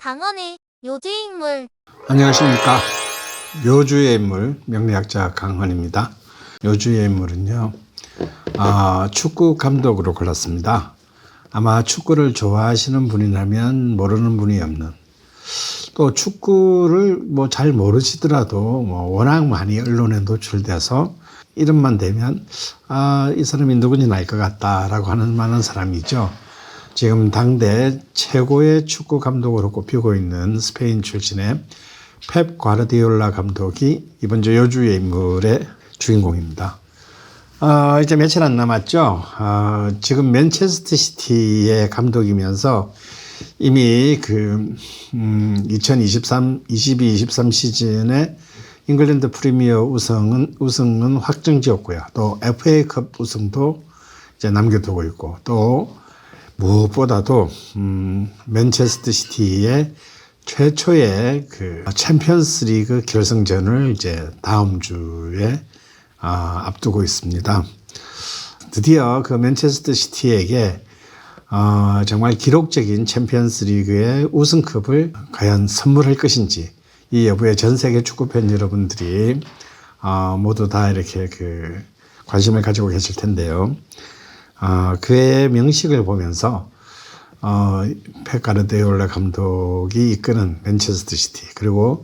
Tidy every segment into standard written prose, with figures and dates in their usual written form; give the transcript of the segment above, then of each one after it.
강헌의 요주의 인물. 안녕하십니까. 요주의 인물 명리학자 강헌입니다. 요주의 인물은요, 축구 감독으로 골랐습니다. 아마 축구를 좋아하시는 분이라면 모르는 분이 없는, 또 축구를 잘 모르시더라도 워낙 많이 언론에 노출돼서 이름만 대면 이 사람이 누군지 알 것 같다라고 하는 많은 사람이죠. 지금 당대 최고의 축구 감독으로 꼽히고 있는 스페인 출신의 펩 과르디올라 감독이 이번 주 요주의 인물의 주인공입니다. 이제 며칠 안 남았죠. 지금 맨체스터 시티의 감독이면서 이미 2022-23 시즌에 잉글랜드 프리미어 우승은 확정지었고요. 또 FA컵 우승도 이제 남겨두고 있고, 또 무엇보다도 맨체스터 시티의 최초의 챔피언스 리그 결승전을 이제 다음 주에 앞두고 있습니다. 드디어 맨체스터 시티에게 정말 기록적인 챔피언스 리그의 우승컵을 과연 선물할 것인지, 이 여부에 전 세계 축구팬 여러분들이 모두 다 이렇게 관심을 가지고 계실 텐데요. 그의 명식을 보면서 펩 가르디올라 감독이 이끄는 맨체스터 시티, 그리고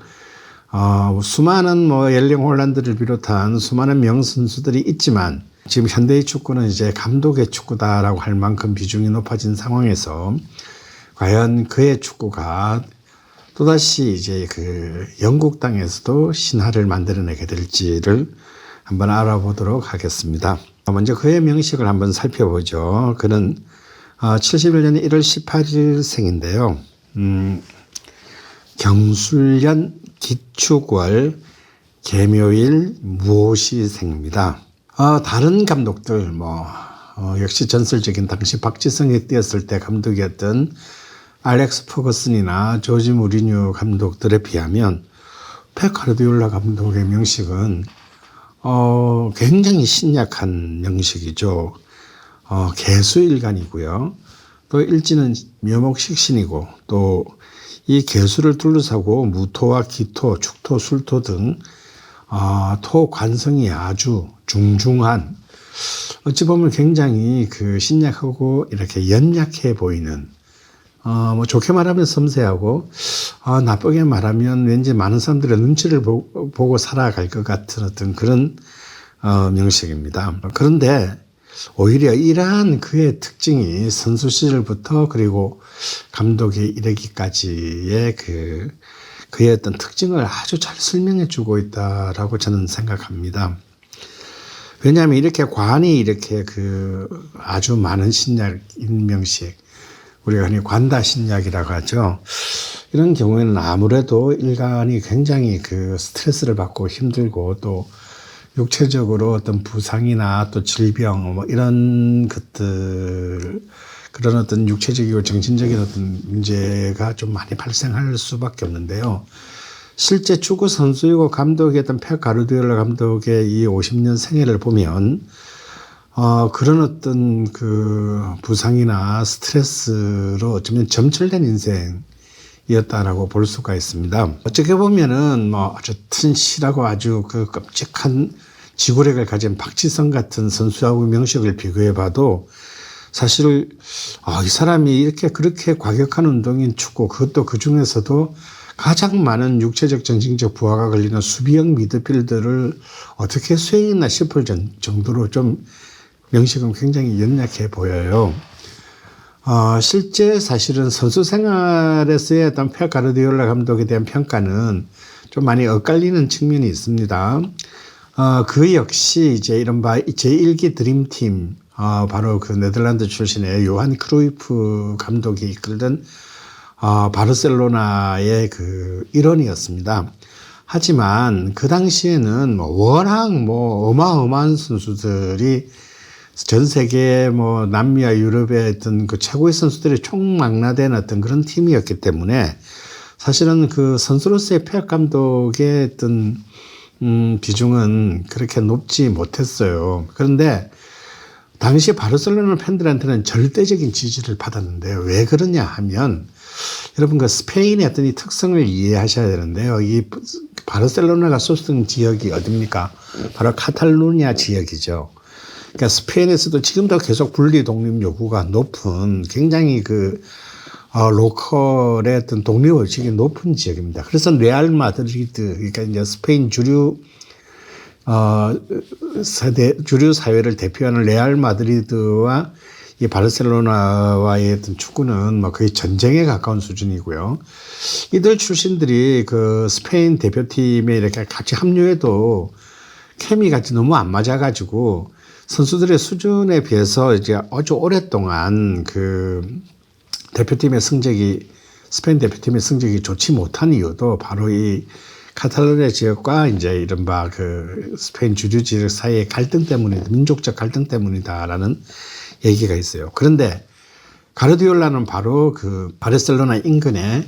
수많은 엘링 홀란드를 비롯한 수많은 명선수들이 있지만, 지금 현대의 축구는 이제 감독의 축구다라고 할 만큼 비중이 높아진 상황에서 과연 그의 축구가 또다시 이제 영국 땅에서도 신화를 만들어내게 될지를 한번 알아보도록 하겠습니다. 먼저 그의 명식을 한번 살펴보죠. 그는 71년 1월 18일생인데요. 경술년 기축월 개묘일 무오시생입니다. 다른 감독들 역시 전설적인 당시 박지성이 뛰었을 때 감독이었던 알렉스 퍼거슨이나 조지 무리뉴 감독들에 비하면 펩 가르디올라 감독의 명식은 굉장히 신약한 명식이죠. 개수일간이고요. 또 일지는 묘목식신이고, 또 이 개수를 둘러싸고 무토와 기토, 축토, 술토 등 토 관성이 아주 중중한, 어찌 보면 굉장히 신약하고 이렇게 연약해 보이는, 좋게 말하면 섬세하고, 나쁘게 말하면 왠지 많은 사람들의 눈치를 보고 살아갈 것 같은 어떤 그런 명식입니다. 그런데 오히려 이러한 그의 특징이 선수 시절부터 그리고 감독에 이르기까지의 그의 어떤 특징을 아주 잘 설명해 주고 있다라고 저는 생각합니다. 왜냐하면 이렇게 관이 이렇게 아주 많은 신약 인명식, 우리가 흔히 관다신약이라고 하죠. 이런 경우에는 아무래도 일간이 굉장히 스트레스를 받고 힘들고, 또 육체적으로 어떤 부상이나 또 질병 이런 것들, 그런 어떤 육체적이고 정신적인 어떤 문제가 좀 많이 발생할 수밖에 없는데요. 실제 축구 선수이고 감독이었던 펩 가르디올라 감독의 이 50년 생애를 보면 그런 어떤 부상이나 스트레스로 어쩌면 점철된 인생이었다라고 볼 수가 있습니다. 어떻게 보면은 아주 튼실하고 아주 끔찍한 지구력을 가진 박지성 같은 선수하고 명식을 비교해 봐도 사실 이 사람이 이렇게 그렇게 과격한 운동인 축구, 그것도 그 중에서도 가장 많은 육체적 정신적 부하가 걸리는 수비형 미드필더를 어떻게 수행했나 싶을 정도로 좀 명식은 굉장히 연약해 보여요. 실제 사실은 선수 생활에서의 어떤 펩 가르디올라 감독에 대한 평가는 좀 많이 엇갈리는 측면이 있습니다. 그 역시 이제 이른바 제1기 드림팀, 바로 네덜란드 출신의 요한 크루이프 감독이 이끌던 바르셀로나의 일원이었습니다. 하지만 그 당시에는 워낙 어마어마한 선수들이 전 세계 남미와 유럽의 어떤 최고의 선수들이 총망라된 어떤 그런 팀이었기 때문에 사실은 선수로서의 펩 감독의 어떤 비중은 그렇게 높지 못했어요. 그런데 당시 바르셀로나 팬들한테는 절대적인 지지를 받았는데요. 왜 그러냐 하면 여러분 그 스페인의 어떤 이 특성을 이해하셔야 되는데요. 이 바르셀로나가 소속된 지역이 어디입니까? 바로 카탈루냐 지역이죠. 그러니까 스페인에서도 지금도 계속 분리 독립 요구가 높은 굉장히 로컬의 어떤 독립 의식이 높은 지역입니다. 그래서 레알 마드리드, 그러니까 이제 스페인 주류 주류 사회를 대표하는 레알 마드리드와 이 바르셀로나와의 어떤 축구는 뭐 거의 전쟁에 가까운 수준이고요. 이들 출신들이 그 스페인 대표팀에 이렇게 같이 합류해도 케미가 너무 안 맞아가지고 선수들의 수준에 비해서 이제 아주 오랫동안 대표팀의 성적이, 스페인 대표팀의 성적이 좋지 못한 이유도 바로 이 카탈루냐 지역과 이제 이른바 스페인 주류 지역 사이의 갈등 때문이다, 민족적 갈등 때문이다라는 얘기가 있어요. 그런데 가르디올라는 바로 바르셀로나 인근에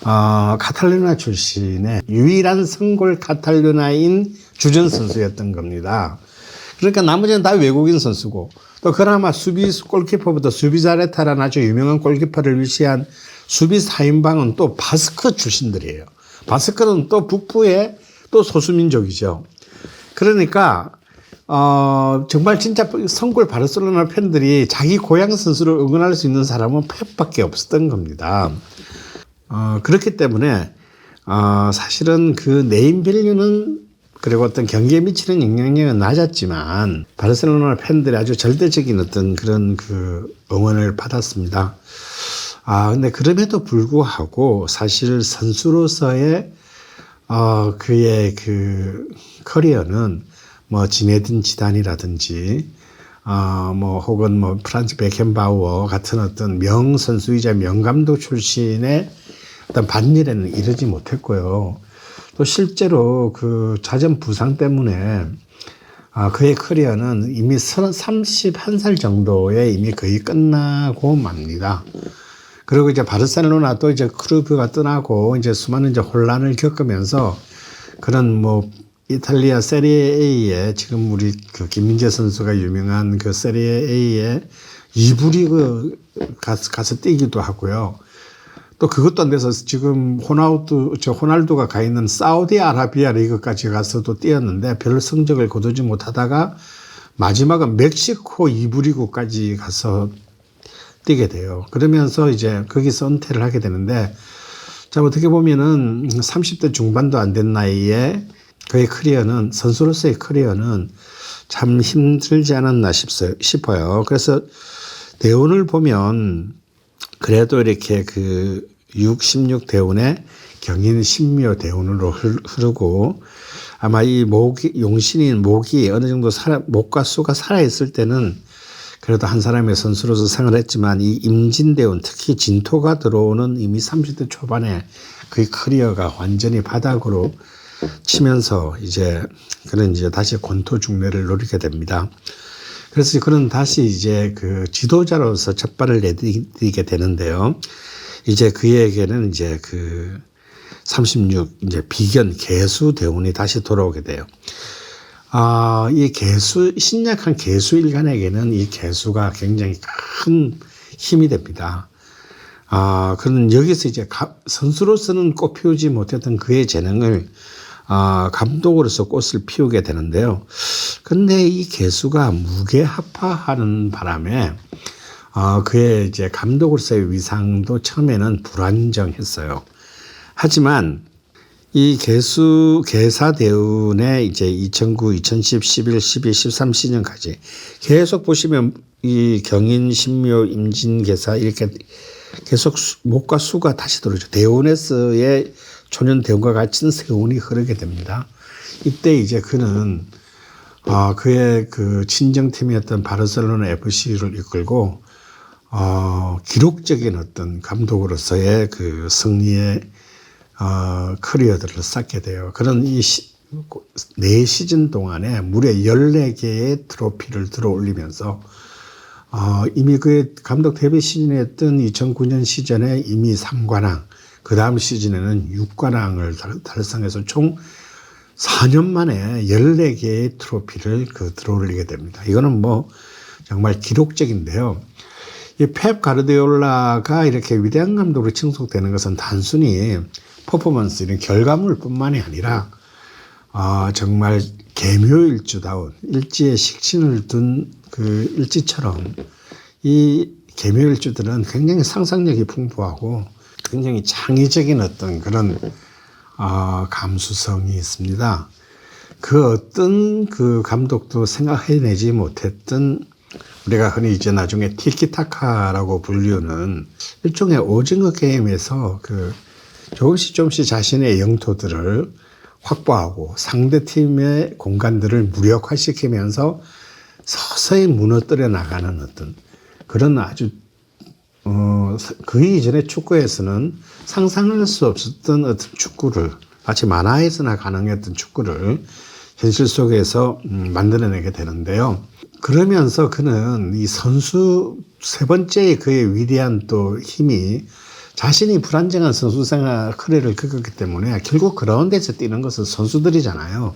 카탈루냐 출신의 유일한 성골 카탈루냐인 주전 선수였던 겁니다. 그러니까 나머지는 다 외국인 선수고, 또 그나마 수비수 골키퍼부터 수비자레타라는 아주 유명한 골키퍼를 위시한 수비 4인방은 또 바스크 출신들이에요. 바스크는 또 북부의 또 소수민족이죠. 그러니까 정말 진짜 성골 바르셀로나 팬들이 자기 고향 선수를 응원할 수 있는 사람은 펩밖에 없었던 겁니다. 그렇기 때문에 사실은 네임밸류는, 그리고 어떤 경기에 미치는 영향력은 낮았지만 바르셀로나 팬들이 아주 절대적인 어떤 그런 응원을 받았습니다. 근데 그럼에도 불구하고 사실 선수로서의 그의 커리어는 뭐 지네딘 지단이라든지 혹은 프란츠 베켄바우어 같은 어떤 명선수이자 명감독 출신의 어떤 반열에는 이르지 못했고요. 또 실제로 자전 부상 때문에 그의 커리어는 이미 31살 정도에 이미 거의 끝나고 맙니다. 그리고 이제 바르셀로나도 이제 크루프가 떠나고 이제 수많은 이제 혼란을 겪으면서 그런 이탈리아 세리에 A에 지금 우리 김민재 선수가 유명한 세리에 A에 2부 리그 가서 뛰기도 하고요. 또 그것도 안 돼서 지금 호날두가 가 있는 사우디아라비아 리그까지 가서도 뛰었는데 별 성적을 거두지 못하다가 마지막은 멕시코 2부 리그까지 가서 뛰게 돼요. 그러면서 이제 거기서 은퇴를 하게 되는데, 자, 어떻게 보면은 30대 중반도 안 된 나이에 그의 커리어는, 선수로서의 커리어는 참 힘들지 않았나 싶어요. 그래서 대운을 보면 그래도 이렇게 16 대운에 경인 신묘 대운으로 흐르고, 아마 이 용신인 목이 어느 정도 목과 수가 살아있을 때는 그래도 한 사람의 선수로서 생활했지만, 이 임진대운, 특히 진토가 들어오는 이미 30대 초반에 그의 커리어가 완전히 바닥으로 치면서 그는 이제 다시 권토 중례를 노리게 됩니다. 그래서 그는 다시 이제 지도자로서 첫 발을 내디디게 되는데요. 이제 그에게는 이제 36 이제 비견 개수 대운이 다시 돌아오게 돼요. 이 신약한 개수 일간에게는 이 개수가 굉장히 큰 힘이 됩니다. 그는 여기서 이제 선수로서는 꽃피우지 못했던 그의 재능을 감독으로서 꽃을 피우게 되는데요. 근데 이 개수가 무게합파하는 바람에 그의 이제 감독으로서의 위상도 처음에는 불안정했어요. 하지만 이 개사대운의 이제 2009, 2010, 11, 12, 13 시즌까지 계속 보시면 이 경인, 신묘, 임진, 개사 이렇게 계속 목과 수가 다시 들어오죠. 대운에서의 초년 대운과 같은 세운이 흐르게 됩니다. 이때 이제 그는 그의 친정팀이었던 바르셀로나 FC를 이끌고 기록적인 어떤 감독으로서의 승리의 커리어들을 쌓게 돼요. 그런 이 4시즌 동안에 무려 14개의 트로피를 들어 올리면서 이미 그의 감독 데뷔 시즌이었던 2009년 시즌에 이미 3관왕, 그 다음 시즌에는 6관왕을 달성해서 총 4년 만에 14개의 트로피를 들어 올리게 됩니다. 이거는 정말 기록적인데요. 이 펩 가르디올라가 이렇게 위대한 감독으로 칭송되는 것은 단순히 퍼포먼스, 이런 결과물뿐만이 아니라 정말 계묘일주다운 일지에 식신을 둔 그 일지처럼 이 계묘일주들은 굉장히 상상력이 풍부하고 굉장히 창의적인 어떤 그런 감수성이 있습니다. 그 어떤 그 감독도 생각해내지 못했던 우리가 흔히 이제 나중에 티키타카라고 불리우는 일종의 오징어 게임에서 그 조금씩 자신의 영토들을 확보하고 상대팀의 공간들을 무력화시키면서 서서히 무너뜨려 나가는 어떤 그런 아주 그 이전의 축구에서는 상상할 수 없었던 어떤 축구를 마치 만화에서나 가능했던 축구를 현실 속에서 만들어내게 되는데요. 그러면서 그는 이 선수 세 번째의 그의 위대한 또 힘이 자신이 불안정한 선수 생활 커리어를 겪었기 때문에 결국 그라운드에서 뛰는 것은 선수들이잖아요.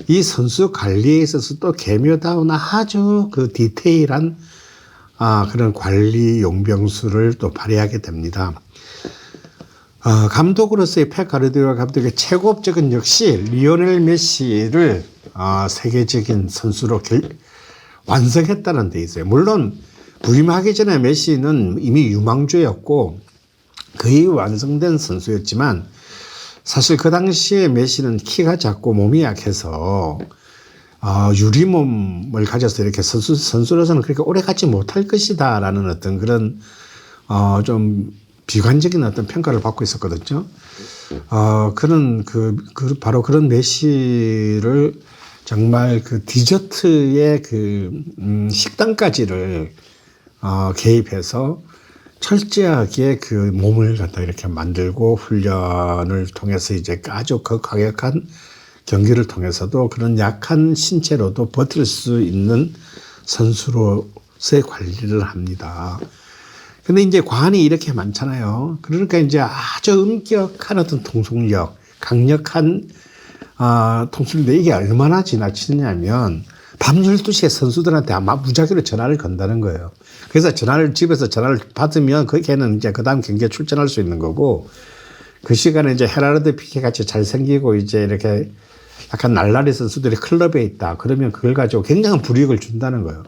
이 선수 관리에 있어서 또 계묘다운 아주 그 디테일한 그런 관리 용병술을 또 발휘하게 됩니다. 감독으로서의 펩 가르디올라 감독의 최고업적은 역시 리오넬 메시를 세계적인 선수로 완성했다는 데 있어요. 물론 부임하기 전에 메시는 이미 유망주였고 거의 완성된 선수였지만 사실 그 당시에 메시는 키가 작고 몸이 약해서 유리몸을 가져서 이렇게 선수로서는 그렇게 오래 가지 못할 것이다 라는 어떤 그런 좀 비관적인 어떤 평가를 받고 있었거든요. 그는 바로 그런 메시를 정말 그 디저트의 식단까지를 개입해서 철저하게 그 몸을 갖다 이렇게 만들고 훈련을 통해서 이제 아주 과격한 경기를 통해서도 그런 약한 신체로도 버틸 수 있는 선수로서의 관리를 합니다. 근데 이제 관이 이렇게 많잖아요. 그러니까 이제 아주 엄격한 어떤 통솔력, 강력한 통솔인데 이게 얼마나 지나치냐면 밤 12시에 선수들한테 아마 무작위로 전화를 건다는 거예요. 그래서 집에서 전화를 받으면 걔는 이제 그 다음 경기에 출전할 수 있는 거고 그 시간에 이제 헤라르드 피케 같이 잘생기고 이제 이렇게 약간 날라리 선수들이 클럽에 있다. 그러면 그걸 가지고 굉장한 불이익을 준다는 거예요.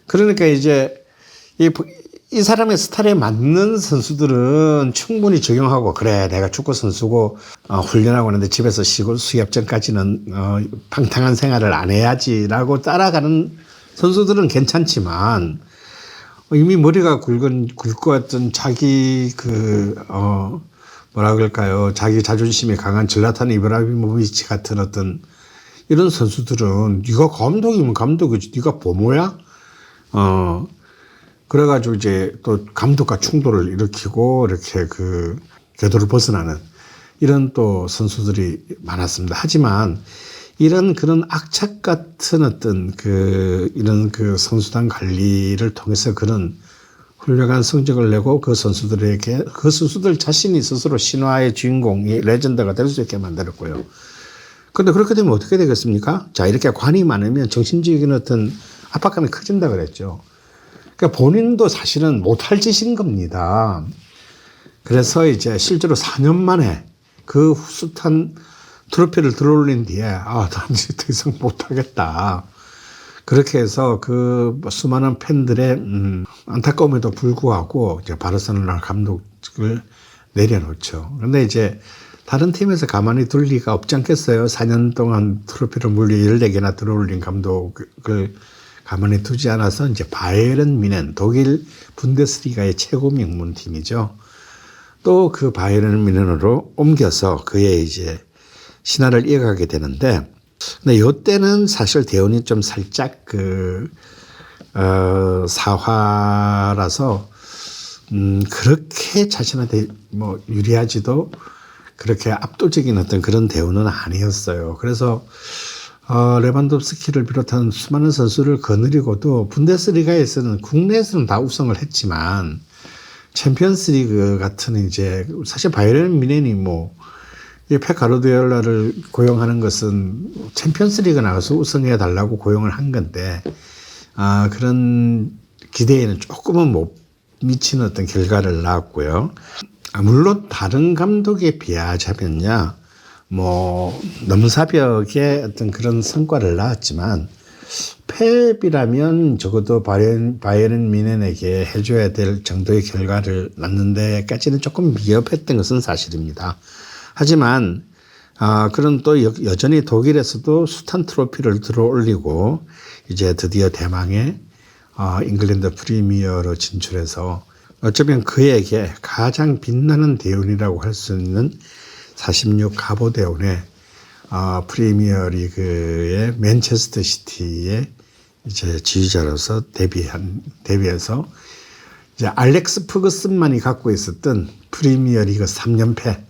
그러니까 이제 이 사람의 스타일에 맞는 선수들은 충분히 적용하고 그래 내가 축구 선수고 훈련하고 있는데 집에서 쉬고 수협 전까지는 방탕한 생활을 안 해야지라고 따라가는 선수들은 괜찮지만 이미 머리가 굵고 어떤 자기 뭐라 그럴까요? 자기 자존심이 강한 질라탄 이브라히모비치 같은 어떤 이런 선수들은 네가 감독이면 감독이지 네가 보모야? 그래가지고 이제 또 감독과 충돌을 일으키고 이렇게 궤도를 벗어나는 이런 또 선수들이 많았습니다. 하지만 이런 그런 악착 같은 어떤 이런 선수단 관리를 통해서 그런 훌륭한 성적을 내고 그 선수들 자신이 스스로 신화의 주인공이 레전드가 될 수 있게 만들었고요. 그런데 그렇게 되면 어떻게 되겠습니까? 자, 이렇게 관이 많으면 정신적인 어떤 압박감이 커진다 그랬죠. 그러니까 본인도 사실은 못할 짓인 겁니다. 그래서 이제 실제로 4년 만에 그 숱한 트로피를 들어올린 뒤에 난 이제 더 이상 못하겠다. 그렇게 해서 수많은 팬들의 안타까움에도 불구하고 이제 바르셀로나 감독을 내려놓죠. 그런데 이제 다른 팀에서 가만히 둘 리가 없지 않겠어요. 4년 동안 트로피를 물리 14개나 들어올린 감독을 가만히 두지 않아서 이제 바이에른 뮌헨 독일 분데스리가의 최고 명문팀이죠. 또 그 바이에른 뮌헨으로 옮겨서 그의 이제 신화를 이어가게 되는데, 근데 요때는 사실 대운이 좀 살짝 사화라서 그렇게 자신한테 뭐 유리하지도 그렇게 압도적인 어떤 그런 대운은 아니었어요. 그래서 레반도프스키를 비롯한 수많은 선수를 거느리고도 분데스리가에서는 국내에서는 다 우승을 했지만 챔피언스리그 같은 이제 사실 바이에른 뮌헨이 이 펩 가르디올라를 고용하는 것은 챔피언스리그 나가서 우승해 달라고 고용을 한 건데 그런 기대에는 조금은 못 미치는 어떤 결과를 낳았고요. 물론 다른 감독에 비하자면요, 뭐 넘사벽의 어떤 그런 성과를 낳았지만 펩이라면 적어도 바이에른 뮌헨에게 해줘야 될 정도의 결과를 낳는데까지는 조금 미흡했던 것은 사실입니다. 하지만 그런 또 여전히 독일에서도 숱한 트로피를 들어올리고 이제 드디어 대망의 잉글랜드 프리미어로 진출해서 어쩌면 그에게 가장 빛나는 대운이라고 할 수 있는 46 가보 대운의 프리미어 리그의 맨체스터 시티의 이제 지휘자로서 데뷔해서 이제 알렉스 퍼거슨만이 갖고 있었던 프리미어 리그 3연패.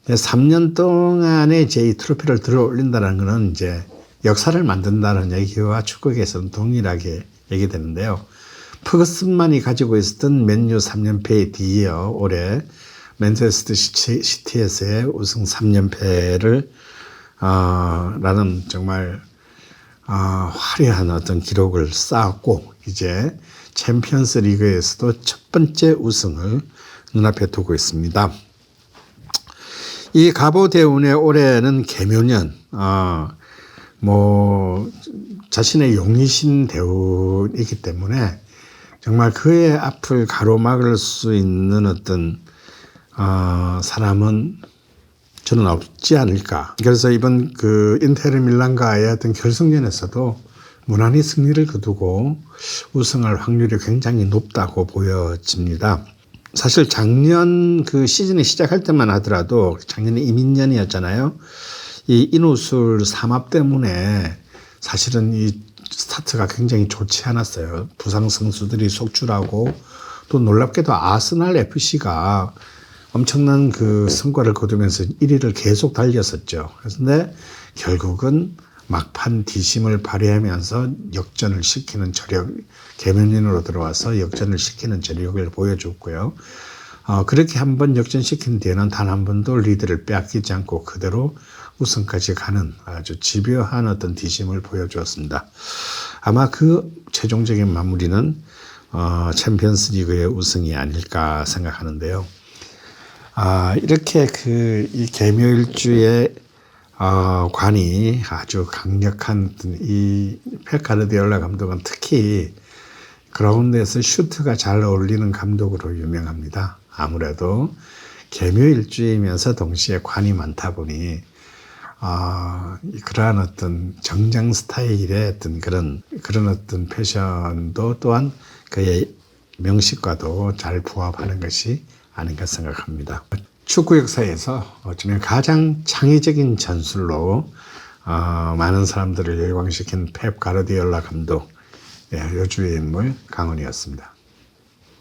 3년 동안에 이제 이 트로피를 들어 올린다는 것은 이제 역사를 만든다는 얘기와 축구계에서는 동일하게 얘기되는데요. 퍼거슨만이 가지고 있었던 맨유 3연패에 뒤이어 올해 맨체스터 시티에서의 우승 3연패를 라는 정말 화려한 어떤 기록을 쌓았고 이제 챔피언스 리그에서도 첫 번째 우승을 눈앞에 두고 있습니다. 이 가보 대운의 올해는 개묘년, 뭐 자신의 용이신 대운이기 때문에 정말 그의 앞을 가로막을 수 있는 어떤 사람은 저는 없지 않을까. 그래서 이번 그 인테르 밀란과의 어떤 결승전에서도 무난히 승리를 거두고 우승할 확률이 굉장히 높다고 보여집니다. 사실 작년 그 시즌이 시작할 때만 하더라도 작년에 이민년이었잖아요. 이 인우술 삼합 때문에 사실은 이 스타트가 굉장히 좋지 않았어요. 부상 선수들이 속출하고 또 놀랍게도 아스날 FC가 엄청난 그 성과를 거두면서 1위를 계속 달렸었죠. 그런데 결국은 막판 뒤심을 발휘하면서 역전을 시키는 저력, 개면인으로 들어와서 역전을 시키는 저력을 보여줬고요. 그렇게 한번 역전시킨 뒤에는 단 한 번도 리드를 빼앗기지 않고 그대로 우승까지 가는 아주 집요한 어떤 뒤심을 보여주었습니다. 아마 그 최종적인 마무리는 챔피언스 리그의 우승이 아닐까 생각하는데요. 이렇게 이 개묘일주의 관이 아주 강력한 이 펩 가르디올라 감독은 특히 그라운드에서 슈트가 잘 어울리는 감독으로 유명합니다. 아무래도 개묘일주이면서 동시에 관이 많다 보니 그러한 어떤 정장 스타일의 어떤 그런 어떤 패션도 또한 그의 명식과도 잘 부합하는 것이 아닌가 생각합니다. 축구 역사에서 어쩌면 가장 창의적인 전술로 많은 사람들을 열광시킨 펩 가르디올라 감독, 여주의 인물 강원이었습니다.